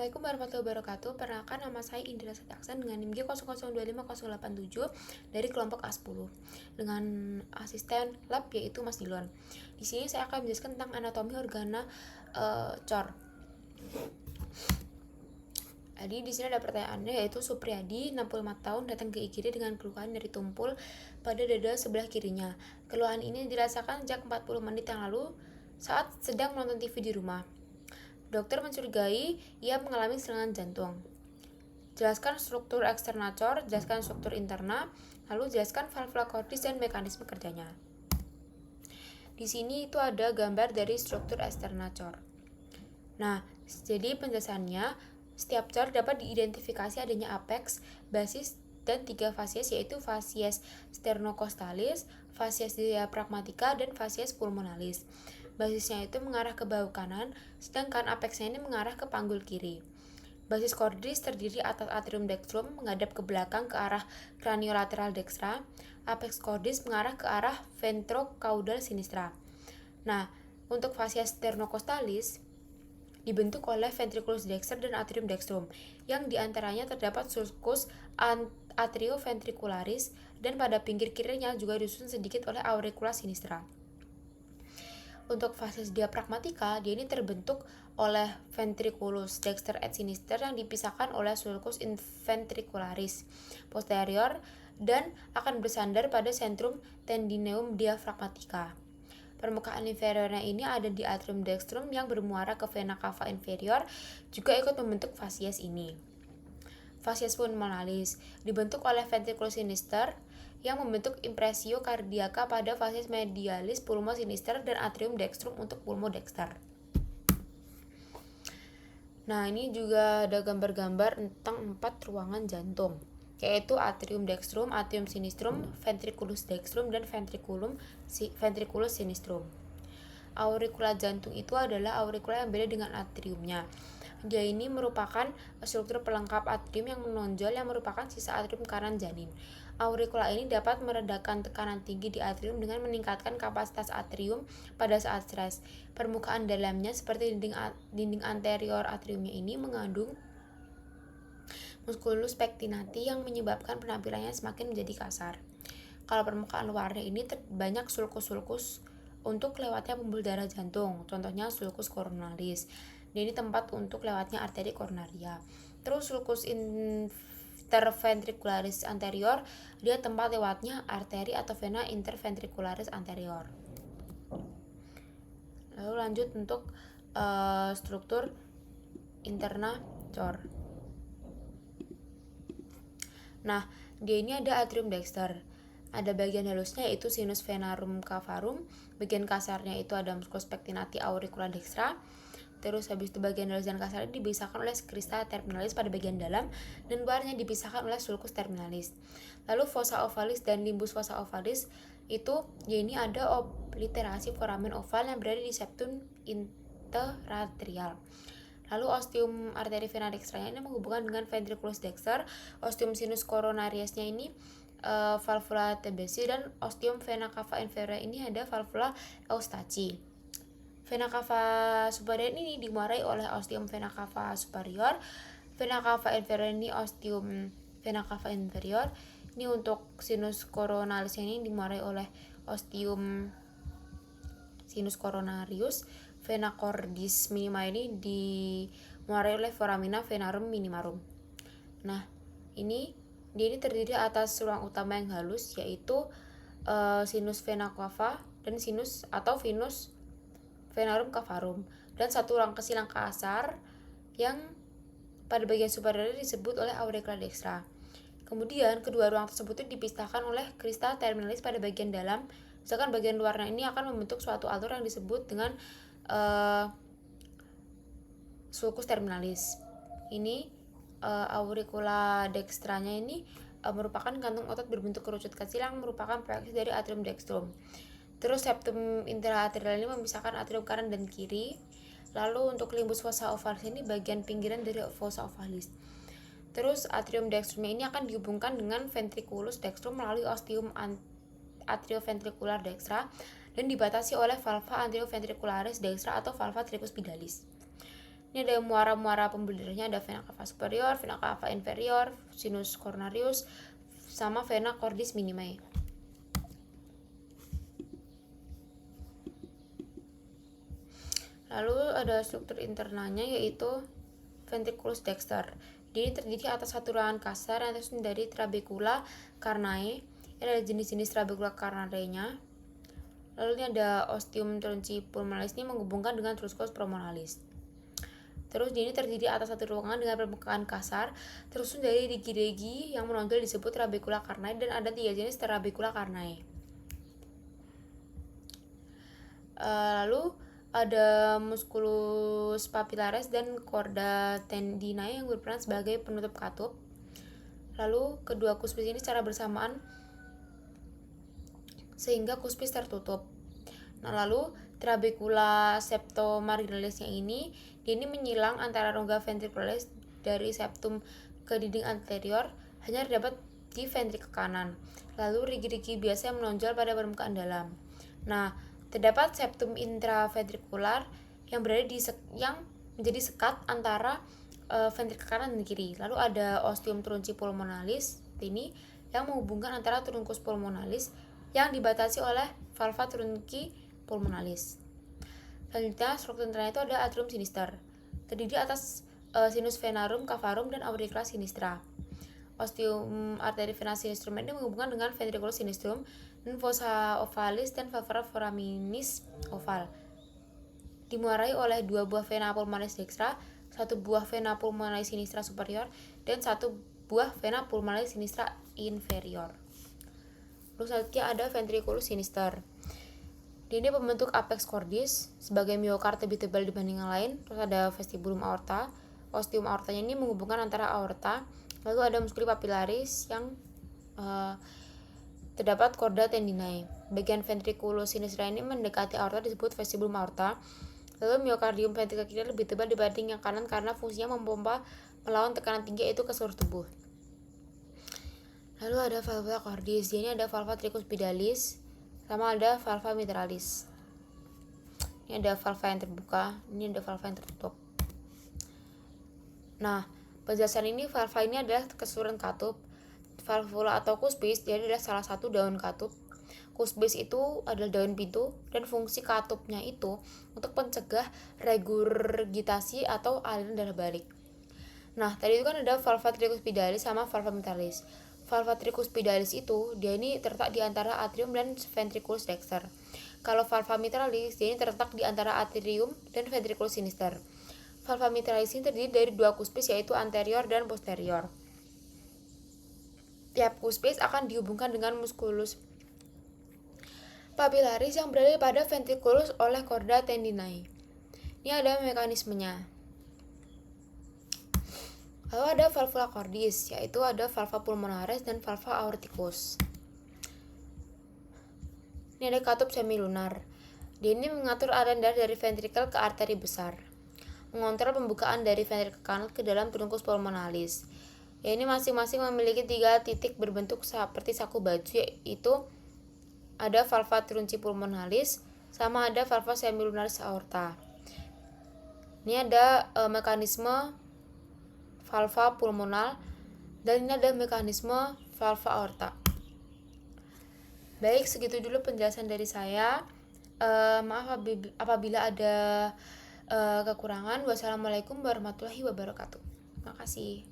Assalamualaikum warahmatullahi wabarakatuh. Perkenalkan, nama saya Indra Satyaksan dengan NIM G00250087 dari kelompok A10 dengan asisten lab yaitu Mas Dilon. Di sini saya akan menjelaskan tentang anatomi organa cor. Jadi di sini ada pertanyaannya, yaitu Supriyadi 65 tahun datang ke IGD dengan keluhan nyeri tumpul pada dada sebelah kirinya. Keluhan ini dirasakan sejak 40 menit yang lalu saat sedang menonton TV di rumah. Dokter mencurigai ia mengalami serangan jantung. Jelaskan struktur eksterna cor, jelaskan struktur interna, lalu jelaskan valvula cordis dan mekanisme kerjanya. Di sini itu ada gambar dari struktur eksterna cor. Nah, jadi penjelasannya, setiap cor dapat diidentifikasi adanya apex, basis, dan 3 fasies, yaitu fasies sternocostalis, fasies diaphragmatica, dan fasies pulmonalis. Basisnya itu mengarah ke bahu kanan, sedangkan apexnya ini mengarah ke panggul kiri. Basis cordis terdiri atas atrium dextrum menghadap ke belakang ke arah craniolateral dextra. Apex cordis mengarah ke arah ventrocaudal sinistra. Nah, untuk fasies sternocostalis dibentuk oleh ventriculus dexter dan atrium dextrum, yang diantaranya terdapat sulcus atrioventricularis, dan pada pinggir kirinya juga disusun sedikit oleh auricula sinistra. Untuk fasies diaphragmatica, dia ini terbentuk oleh ventriculus dexter et sinister yang dipisahkan oleh sulcus ventricularis posterior dan akan bersandar pada centrum tendineum diaphragmatica. Permukaan inferiornya ini ada di atrium dextrum yang bermuara ke vena cava inferior, juga ikut membentuk fasies ini. Fasies pulmonalis dibentuk oleh ventriculus sinister yang membentuk impresio kardiaka pada fasies medialis pulmo sinister dan atrium dextrum untuk pulmo dexter. Nah, ini juga ada gambar-gambar tentang 4 ruangan jantung, yaitu atrium dextrum, atrium sinistrum, ventriculus dextrum, dan ventriculus sinistrum. Auricula jantung itu adalah auricula yang beda dengan atriumnya. Dia ini merupakan struktur pelengkap atrium yang menonjol yang merupakan sisa atrium kanan janin. Auricula ini dapat meredakan tekanan tinggi di atrium dengan meningkatkan kapasitas atrium pada saat stres. Permukaan dalamnya seperti dinding anterior atriumnya ini mengandung musculus pectinati yang menyebabkan penampilannya semakin menjadi kasar. Kalau permukaan luarnya ini banyak sulcus-sulcus untuk lewatnya pembuluh darah jantung, contohnya sulcus coronalis. Ini tempat untuk lewatnya arteri koronaria. Terus sulcus interventricularis anterior, dia tempat lewatnya arteri atau vena interventricularis anterior. Lalu lanjut untuk struktur interna cor. Nah, dia ini ada atrium dexter. Ada bagian halusnya yaitu sinus venarum cavarum, bagian kasarnya itu ada musculus pectinati auricula dextra. Terus habis itu bagian halus dan kasarnya dipisahkan oleh crista terminalis pada bagian dalam, dan luarnya dipisahkan oleh sulcus terminalis. Lalu fossa ovalis dan limbus fossa ovalis itu ini ada obliterasi foramen oval yang berada di septum interatrial. Lalu ostium arteri vena dextranya ini menghubungkan dengan ventriculus dexter, ostium sinus coronariusnya ini valvula TBC, dan ostium vena cava inferior ini ada valvula Eustachi. Vena cava superior ini dimuarai oleh ostium vena cava superior. Vena cava inferior ini ostium vena cava inferior. Ini untuk sinus coronalis ini dimuarai oleh ostium sinus coronarius. Vena cordis minima ini dimuarai oleh foramina venarum minimarum. Nah, ini terdiri atas ruang utama yang halus, yaitu sinus vena cava dan sinus atau venus venarum cavarum, dan satu ruang kecil yang kasar yang pada bagian superior disebut oleh auricula dextra. Kemudian kedua ruang tersebut dipisahkan oleh crista terminalis pada bagian dalam, sedangkan bagian luarnya ini akan membentuk suatu alur yang disebut dengan sulcus terminalis. Ini auricula dextranya ini merupakan kantung otot berbentuk kerucut kecil yang merupakan proyeksi dari atrium dextrum. Terus septum interatrial ini memisahkan atrium kanan dan kiri. Lalu untuk limbus fossa ovalis ini bagian pinggiran dari fossa ovalis. Terus atrium dextrumnya ini akan dihubungkan dengan ventriculus dextrum melalui ostium atrioventricular dextra dan dibatasi oleh valva anteroventricularis dextra atau valva tricuspidalis. Ini ada muara-muara pembuluh darahnya, ada vena cava superior, vena cava inferior, sinus coronarius, sama vena cordis minima. Lalu ada struktur internalnya yaitu ventriculus dexter. Dia terdiri atas satu ruangan kasar yang tersusun dari trabecula carnae. Ini ada jenis-jenis trabecula carnae-nya. Lalu ini ada ostium tronci pulmonalis, ini menghubungkan dengan truncus pulmonalis. Terus ini terdiri atas satu ruangan dengan permukaan kasar tersusun dari regi-regi yang menonjol disebut trabecula carnae, dan ada 3 jenis trabecula carnae. Lalu ada musculus papillaris dan chorda tendinae yang berperan sebagai penutup katup. Lalu kedua kuspis ini secara bersamaan sehingga kuspis tertutup. Nah, lalu trabecula septomarginalis ini menyilang antara rongga ventricularis dari septum ke dinding anterior, hanya terdapat di ventrik kanan. Lalu rigi-rigi biasa yang menonjol pada permukaan dalam. Nah, terdapat septum intraventrikular yang berada yang menjadi sekat antara ventrik kanan dan kiri. Lalu ada ostium trunci pulmonalis ini yang menghubungkan antara truncus pulmonalis yang dibatasi oleh valva trunci pulmonalis. Selanjutnya, struktur internalnya itu ada atrium sinister, terdiri atas sinus venarum cavarum dan auricula sinistra. Ostium arteri vena sinistrum ini menghubungkan dengan ventriculus sinistrum dan fossa ovalis dan valva foraminis oval. Dimuarai oleh 2 buah vena pulmonalis dextra, 1 buah vena pulmonalis sinistra superior, dan 1 buah vena pulmonalis sinistra inferior. Lalu selanjutnya ada ventriculus sinister. Ini pembentuk apex cordis sebagai miokard lebih tebal dibanding yang lain. Terus ada vestibulum aorta. Ostium aortanya ini menghubungkan antara aorta. Lalu ada musculi papillaris yang terdapat chorda tendinae. Bagian ventriculus sinistra ini mendekati aorta disebut vestibulum aorta. Lalu miokardium ventrikel kiri lebih tebal dibanding yang kanan karena fungsinya memompa melawan tekanan tinggi itu ke seluruh tubuh. Lalu ada valva cordis. Ini ada valva tricuspidalis sama ada valva mitralis. Ini ada valva yang terbuka, ini ada valva yang tertutup. Nah, penjelasan ini valva ini adalah keseluruhan katup. Valvula atau kuspis dia adalah salah satu daun katup. Kuspis itu adalah daun pintu dan fungsi katupnya itu untuk mencegah regurgitasi atau aliran darah balik. Nah, tadi itu kan ada valva tricuspidalis sama valva mitralis. Valva tricuspidalis itu dia ini terletak di antara atrium dan ventriculus dexter. Kalau valva mitralis dia ini terletak di antara atrium dan ventriculus sinister. Valva mitralis ini terdiri dari 2 kuspis yaitu anterior dan posterior. Tiap kuspis akan dihubungkan dengan musculus papillaris yang berada pada ventriculus oleh chorda tendinae. Ini ada mekanismenya. Lalu ada valvula cordis, yaitu ada valva pulmonaris dan valva aorticus. Ini ada katup semilunar. Dia ini mengatur aliran darah dari ventrikel ke arteri besar, mengontrol pembukaan dari ventrikel kanan ke dalam truncus pulmonalis. Ya, ini masing-masing memiliki 3 titik berbentuk seperti saku baju, yaitu ada valva trunci pulmonalis sama ada valva semilunaris aorta. Ini ada mekanisme valva pulmonal dan ini ada mekanisme valva aorta. Baik, segitu dulu penjelasan dari saya. Maaf apabila ada kekurangan. Wassalamualaikum warahmatullahi wabarakatuh. Terima kasih.